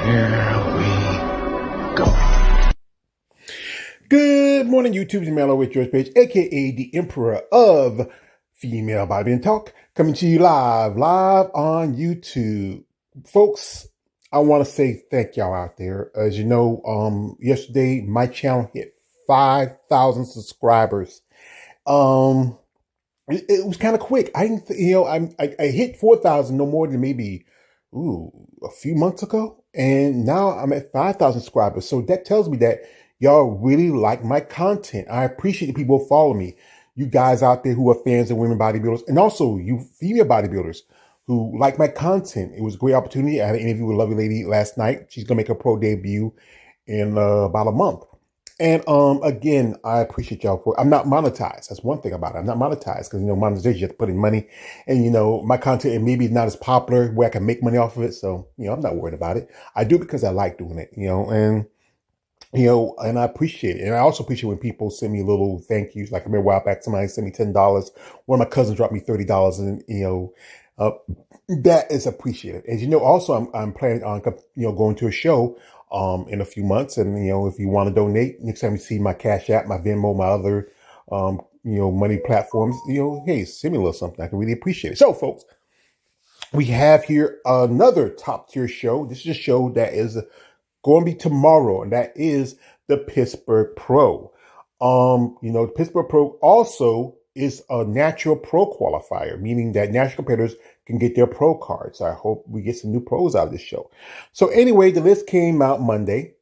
Here we go. Good morning, YouTube. It's Mellow with George Page, aka the Emperor of Female Bodybuilding Talk, coming to you live on YouTube. Folks, I want to say thank y'all out there. As you know, yesterday my channel hit 5,000 subscribers. It was kind of quick. I hit 4,000 no more than maybe a few months ago, and now I'm at 5,000 subscribers. So that tells me that y'all really like my content. I appreciate the people who follow me. You guys out there who are fans of women bodybuilders, and also you female bodybuilders who like my content. It was a great opportunity. I had an interview with a lovely lady last night. She's gonna make her pro debut in about a month. And again, I appreciate y'all for. I'm not monetized. That's one thing about it. I'm not monetized because monetization, you have to put in money, and my content and maybe not as popular where I can make money off of it. So I'm not worried about it. I do it because I like doing it. And I appreciate it. And I also appreciate when people send me little thank yous. Like I remember a while back, somebody sent me $10. One of my cousins dropped me $30, and that is appreciated. As you know, also I'm planning on going to a show in a few months, and if you want to donate, next time you see my Cash App, my Venmo, my other money platforms, hey, send me a little something. I can really appreciate it. So, folks, we have here another top tier show. This is a show that is going to be tomorrow, and that is the Pittsburgh Pro. The Pittsburgh Pro also is a natural pro qualifier, meaning that natural competitors can get their pro cards. I hope we get some new pros out of this show. So anyway, the list came out Monday,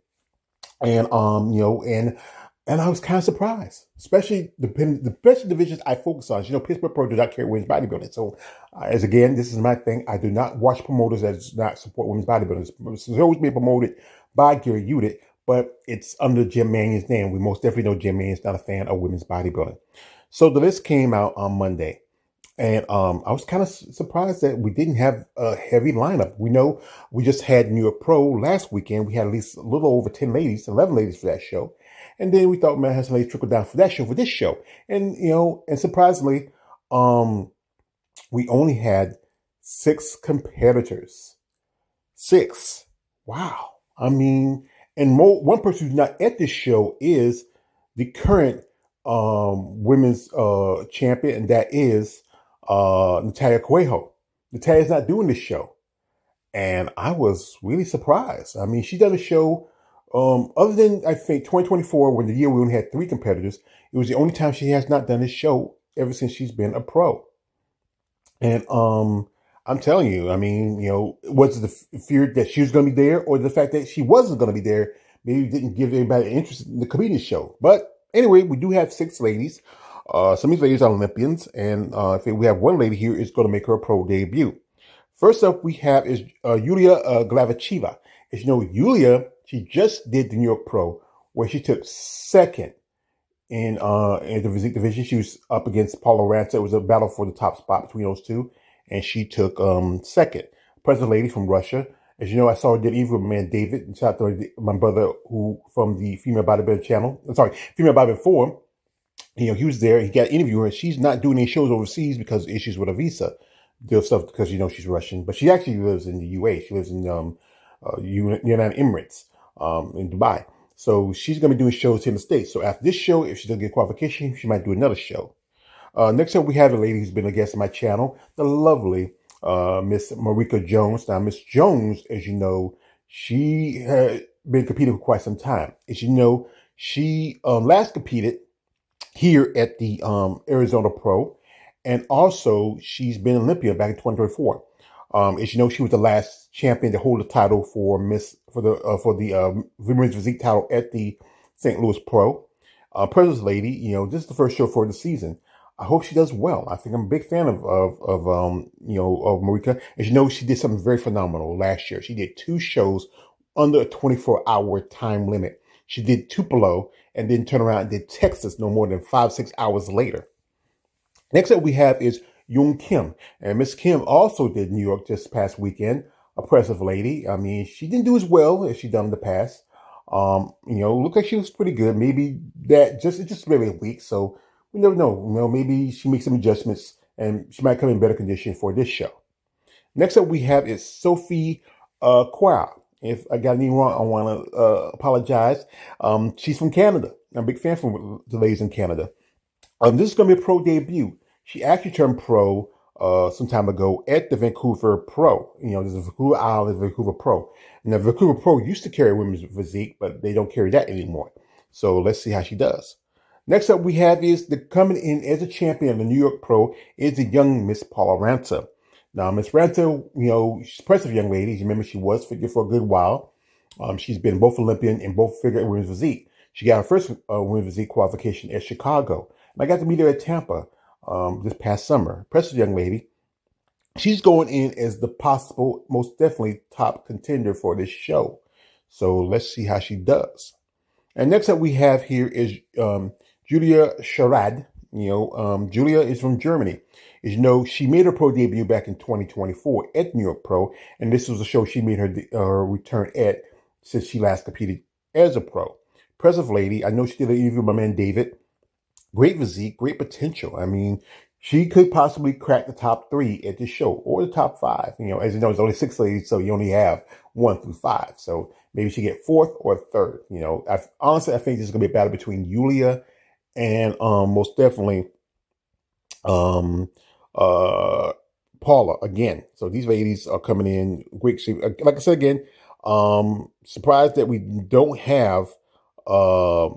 and and I was kind of surprised, especially the special divisions I focus on. Pittsburgh Pro does not carry women's bodybuilding. So, as again, this is my thing. I do not watch promoters that do not support women's bodybuilding. It's always been promoted by Gary Udit, but it's under Jim Mannion's name. We most definitely know Jim Mannion's not a fan of women's bodybuilding. So the list came out on Monday, and I was kind of surprised that we didn't have a heavy lineup. We know we just had New York Pro last weekend. We had at least a little over 11 ladies for that show. And then we thought, man, have some ladies trickle down for that show, for this show. And, and surprisingly, we only had 6 competitors. 6. Wow. I mean, and one person who's not at this show is the current women's champion, and that is Natalia Coelho. Natalia's not doing this show, and I was really surprised. I mean, she done a show other than I think 2024, when the year we only had 3 competitors. It was the only time she has not done this show ever since she's been a pro. And I'm telling you, I mean, was it the fear that she was going to be there, or the fact that she wasn't going to be there maybe didn't give anybody interest in the comedian show? But anyway, we do have 6 ladies. Some of these ladies are Olympians, and I think we have one lady here is going to make her pro debut. First up, we have is Yulia Glavacheva. As you know, Yulia, she just did the New York Pro, where she took second in the physique division. She was up against Paula Ranta. It was a battle for the top spot between those two, and she took second. Present lady from Russia. As you know, I saw her did even with my man David. Shout out to my brother who from the Female Bodybuilding channel. Female Bodybuilding Forum. He was there. He got interviewed her. She's not doing any shows overseas because of issues with a visa. Deal stuff because she's Russian, but she actually lives in the UA. She lives in United Emirates in Dubai. So she's going to be doing shows here in the States. So after this show, if she doesn't get qualification, she might do another show. Next up, we have a lady who's been a guest on my channel, the lovely Miss Marika Jones. Now, Miss Jones, as you know, she had been competing for quite some time. As you know, she last competed here at the Arizona Pro, and also she's been Olympian back in 2024. As you know, she was the last champion to hold the title for the women's physique title at the St. Louis Pro. President's lady, this is the first show for the season. I hope she does well. I think I'm a big fan of Marika. As you know, she did something very phenomenal last year. She did 2 shows under a 24-hour time limit. She did Tupelo and then turned around and did Texas no more than 5-6 hours later. Next up we have is Yoon Kim. And Miss Kim also did New York this past weekend. Impressive lady. I mean, she didn't do as well as she done in the past. Looked like she was pretty good. Maybe it's just really weak. So we never know. Maybe she makes some adjustments and she might come in better condition for this show. Next up we have is Sophie Quao. If I got anything wrong, I want to apologize. She's from Canada. I'm a big fan from the ladies in Canada. This is going to be a pro debut. She actually turned pro some time ago at the Vancouver Pro. There's a Vancouver Isle and Vancouver Pro. And the Vancouver Pro used to carry women's physique, but they don't carry that anymore. So let's see how she does. Next up we have is the coming in as a champion of the New York Pro is the young Miss Paula Ranta. Now, Miss Ranta, she's a impressive young lady. You remember she was figure for a good while. She's been both Olympian and both figure and women's physique. She got her first women's physique qualification at Chicago. And I got to meet her at Tampa this past summer. Impressive young lady. She's going in as the possible, most definitely top contender for this show. So let's see how she does. And next up we have here is Julia Sherrod. Julia is from Germany. As you know, she made her pro debut back in 2024 at New York Pro, and this was a show she made her return at since she last competed as a pro. Impressive lady. I know she did an interview with my man David. Great physique, great potential. I mean, she could possibly crack the top 3 at this show or the top 5. As you know, it's only 6 ladies, so you only have 1 through 5. So maybe she get 4th or 3rd. Honestly, I think this is going to be a battle between Julia and most definitely Paula again. So these ladies are coming in great shape. Like I said again, surprised that we don't have a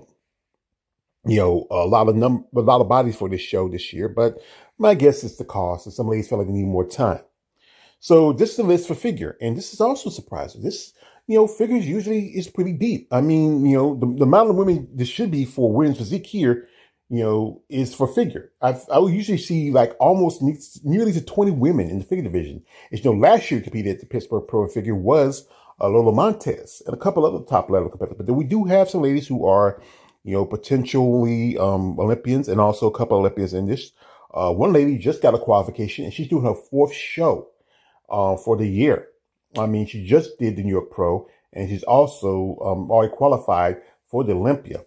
lot of bodies for this show this year, but my guess is the cost, and some ladies feel like they need more time. So this is the list for figure, and this is also surprising. This, figures usually is pretty deep. I mean, the amount of women this should be for women's physique here, is for figure. I would usually see like almost nearly to 20 women in the figure division. As last year competed at the Pittsburgh Pro figure was Lola Montez and a couple other top level competitors. But then we do have some ladies who are, potentially Olympians, and also a couple of Olympians in this. One lady just got a qualification, and she's doing her 4th show for the year. I mean, she just did the New York Pro, and she's also already qualified for the Olympia.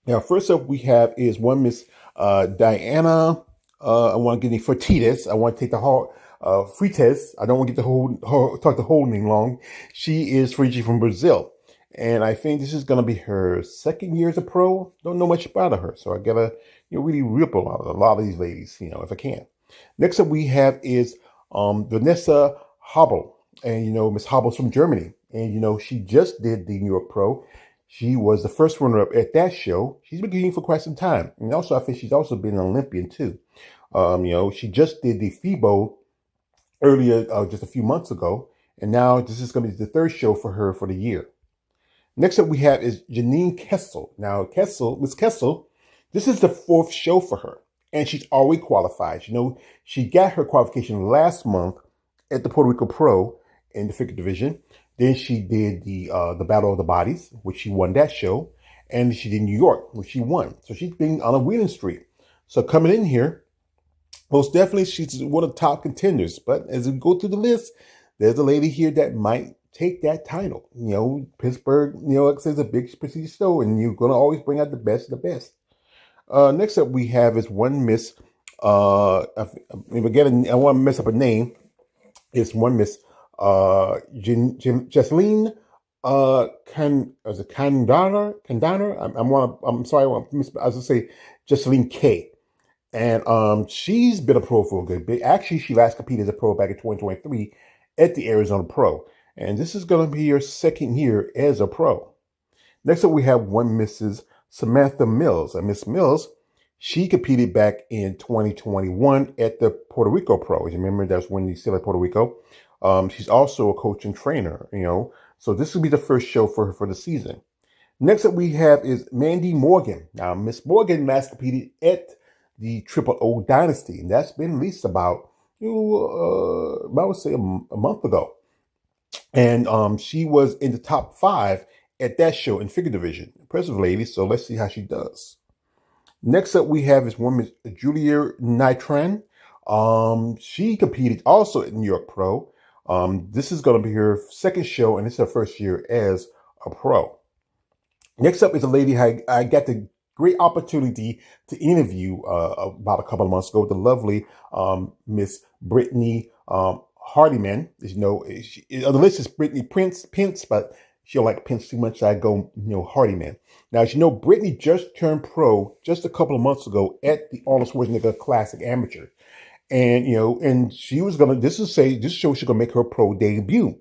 Now, first up we have is one Miss Diana. I want to get any Fertitas. I want to take the whole Frites. I don't want to get talk the whole name long. She is from Brazil. And I think this is going to be her 2nd year as a pro. Don't know much about her. So I got to really rip a lot of these ladies, if I can. Next up we have is Vanessa Hobel. And, Miss Hobel's from Germany. And, she just did the New York Pro. She was the first runner-up at that show. She's been competing for quite some time. And also, I think she's also been an Olympian, too. She just did the FIBO earlier, just a few months ago. And now this is going to be the 3rd show for her for the year. Next up we have is Janine Kessel. Now, Miss Kessel, this is the 4th show for her. And she's already qualified. She got her qualification last month at the Puerto Rico Pro in the figure division. Then she did the Battle of the Bodies, which she won that show. And she did New York, which she won. So she's been on a winning streak. So coming in here, most definitely she's one of the top contenders. But as we go through the list, there's a lady here that might take that title. Pittsburgh, like I said, is a big prestigious show, and you're going to always bring out the best of the best. Next up we have is one Miss, again, I want to mess up her name. It's one Miss Jesseline Kandana. I'm sorry, I was going to say Jesseline K. And she's been a pro for a good bit. Actually, she last competed as a pro back in 2023 at the Arizona Pro. And this is going to be her 2nd year as a pro. Next up, we have one Mrs. Samantha Mills. And Miss Mills, she competed back in 2021 at the Puerto Rico Pro. As you remember, that's when you still at Puerto Rico. She's also a coach and trainer, So this will be the 1st show for her for the season. Next up we have is Mandy Morgan. Now, Miss Morgan last competed at the Triple O Dynasty. And that's been at least about, I would say a month ago. And she was in the top 5 at that show in figure division. Impressive lady, so let's see how she does. Next up we have is woman Julia Nitran. She competed also at New York Pro. This is going to be her 2nd show, and it's her 1st year as a pro. Next up is a lady I got the great opportunity to interview about a couple of months ago, the lovely Miss Brittany Hardyman. As you know, on the list is Brittany Pence, but she don't like Pence too much, so I go, Hardyman. Now, as you know, Brittany just turned pro just a couple of months ago at the Arnold Schwarzenegger Classic Amateur. And, and she was going to, this show she's going to make her pro debut.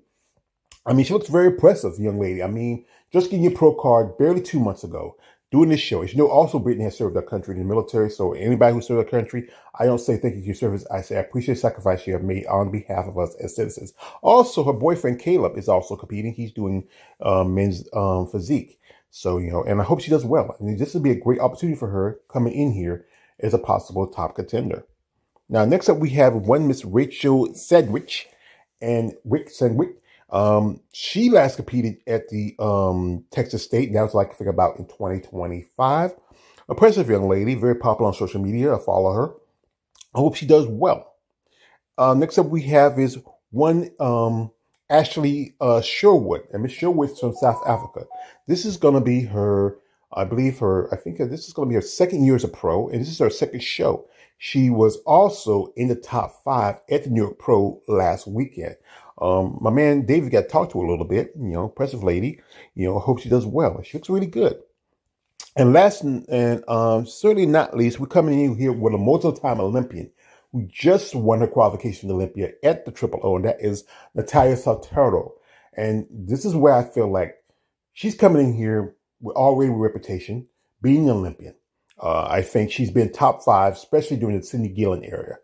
I mean, she looks very impressive, young lady. I mean, just getting your pro card barely 2 months ago, doing this show. As you know, also Brittany has served our country in the military. So anybody who served our country, I don't say thank you for your service. I say I appreciate the sacrifice you have made on behalf of us as citizens. Also, her boyfriend Caleb is also competing. He's doing men's physique. So, and I hope she does well. I mean, this would be a great opportunity for her coming in here as a possible top contender. Now, next up, we have one Miss Rachel Sedgwick and Rick Sedgwick. She last competed at the Texas State. That was like I think about in 2025. Impressive young lady, very popular on social media. I follow her. I hope she does well. Next up we have is one Ashley Sherwood, and Miss Sherwood's from South Africa. This is going to be her, I think this is going to be her second year as a pro, and this is her second show. She was also in the top 5 at the New York Pro last weekend. My man David got to talk to her a little bit, impressive lady, hope she does well. She looks really good. And last and certainly not least, we're coming in here with a multiple-time Olympian who just won her qualification to Olympia at the Triple O, and that is Natalia Saltero. And this is where I feel like she's coming in here with already with reputation, being an Olympian. I think she's been top 5, especially during the Sydney Gillen era.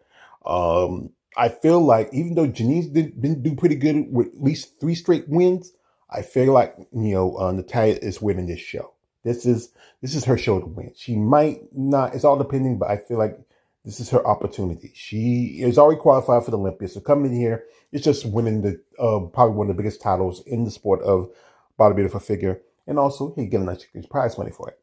I feel like even though Janine's been do pretty good with at least 3 straight wins, I feel like Natalia is winning this show. This is her show to win. She might not. It's all depending, but I feel like this is her opportunity. She is already qualified for the Olympics, so coming in here, it's just winning the probably one of the biggest titles in the sport of bodybuilder for figure, and also he get a nice prize money for it.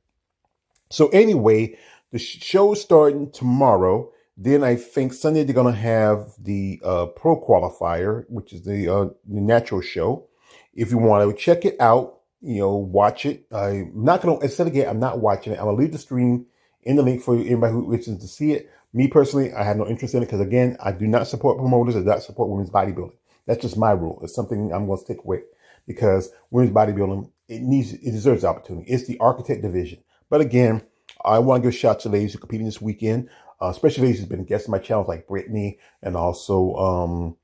So anyway, the show is starting tomorrow. Then I think Sunday they're going to have the pro qualifier, which is the natural show. If you want to check it out, watch it. I'm not going to, instead again, I'm not watching it. I'm going to leave the stream in the link for anybody who wishes to see it. Me personally, I have no interest in it because, again, I do not support promoters. I do not support women's bodybuilding. That's just my rule. It's something I'm going to stick with because women's bodybuilding, it deserves the opportunity. It's the architect division. But again, I want to give a shout out to ladies who are competing this weekend. Especially ladies who've been guests on my channels like Brittany and also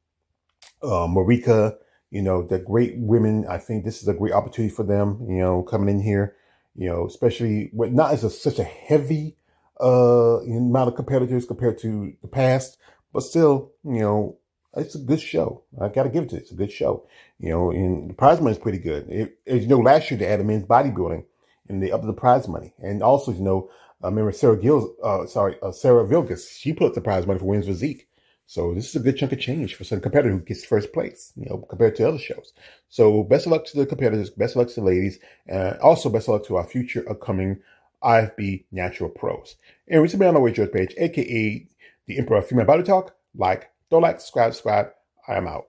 Marika. They're great women. I think this is a great opportunity for them, coming in here, especially with not as such a heavy amount of competitors compared to the past, but still, it's a good show. I got to give it to it. It's a good show, and the prize money is pretty good. As last year they added men's bodybuilding and they upped the prize money. And also, I remember Sarah Vilgas, she put up the prize money for women's physique. So this is a good chunk of change for some competitor who gets first place, compared to other shows. So best of luck to the competitors, best of luck to the ladies, and also best of luck to our future upcoming IFB Natural Pros. And recently on our way, George Page, aka the Emperor of Female Body Talk. Don't like, subscribe. I am out.